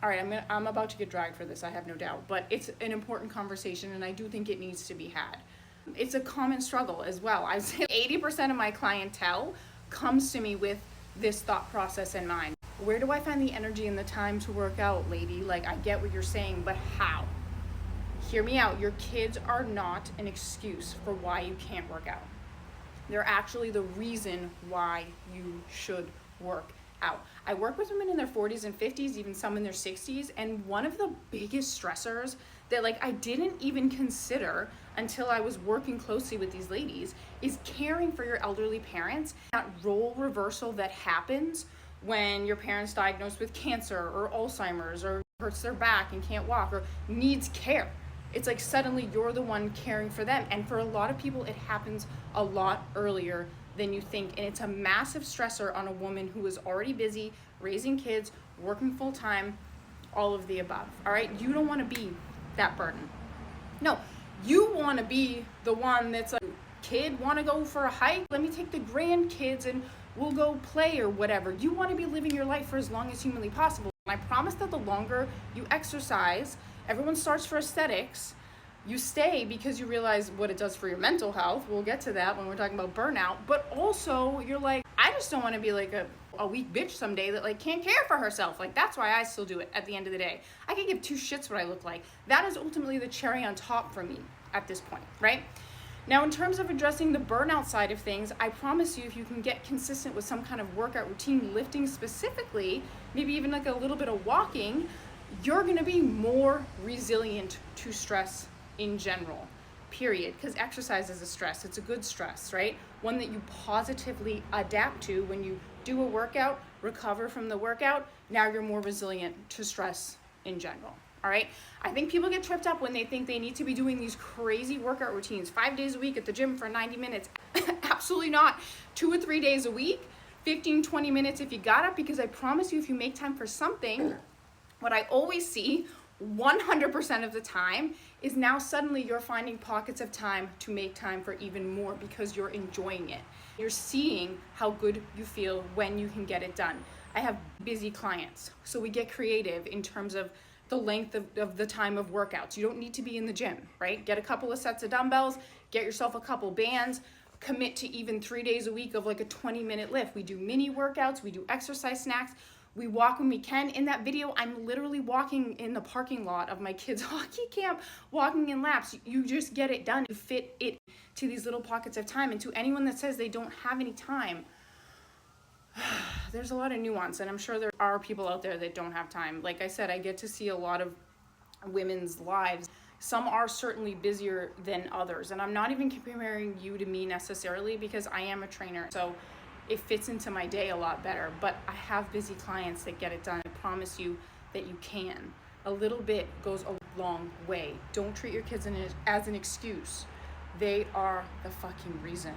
all right, I'm about to get dragged for this, I have no doubt, but it's an important conversation and I do think it needs to be had. It's a common struggle as well. I would say 80% of my clientele comes to me with this thought process in mind. Where do I find the energy and the time to work out, lady? Like, I get what you're saying, but how? Hear me out. Your kids are not an excuse for why you can't work out. They're actually the reason why you should work out. I work with women in their 40s and 50s, even some in their 60s, and one of the biggest stressors that I didn't even consider until I was working closely with these ladies is caring for your elderly parents. That role reversal that happens when your parents diagnosed with cancer or Alzheimer's or hurts their back and can't walk or needs care. It's like suddenly you're the one caring for them. And for a lot of people, it happens a lot earlier than you think. And it's a massive stressor on a woman who is already busy, raising kids, working full time, all of the above. All right. You don't want to be that burden. No, you want to be the one that's like, kid, want to go for a hike? Let me take the grandkids and we'll go play or whatever. You want to be living your life for as long as humanly possible. And I promise that the longer you exercise, everyone starts for aesthetics. You stay because you realize what it does for your mental health. We'll get to that when we're talking about burnout. But also, you're like, I just don't want to be like a weak bitch someday that can't care for herself. That's why I still do it at the end of the day. I can give two shits what I look like. That is ultimately the cherry on top for me at this point, right? Now, in terms of addressing the burnout side of things, I promise you, if you can get consistent with some kind of workout routine, lifting specifically, maybe even a little bit of walking, you're going to be more resilient to stress in general, period. Because exercise is a stress. It's a good stress, right? One that you positively adapt to when you do a workout, recover from the workout. Now you're more resilient to stress in general. All right. I think people get tripped up when they think they need to be doing these crazy workout routines 5 days a week at the gym for 90 minutes. Absolutely not. 2 or 3 days a week, 15, 20 minutes if you got it, because I promise you, if you make time for something, what I always see 100% of the time is now suddenly you're finding pockets of time to make time for even more because you're enjoying it. You're seeing how good you feel when you can get it done. I have busy clients, so we get creative in terms of the length of the time of workouts. You don't need to be in the gym, right? Get a couple of sets of dumbbells, get yourself a couple bands, commit to even 3 days a week of a 20-minute lift. We do mini workouts, we do exercise snacks, we walk when we can. In that video, I'm literally walking in the parking lot of my kids' hockey camp, walking in laps. You just get it done. You fit it to these little pockets of time. And to anyone that says they don't have any time, there's a lot of nuance, and I'm sure there are people out there that don't have time. Like I said, I get to see a lot of women's lives. Some are certainly busier than others, and I'm not even comparing you to me necessarily, because I am a trainer, so it fits into my day a lot better. But I have busy clients that get it done. I promise you that you can. A little bit goes a long way. Don't treat your kids as an excuse. They are the fucking reason.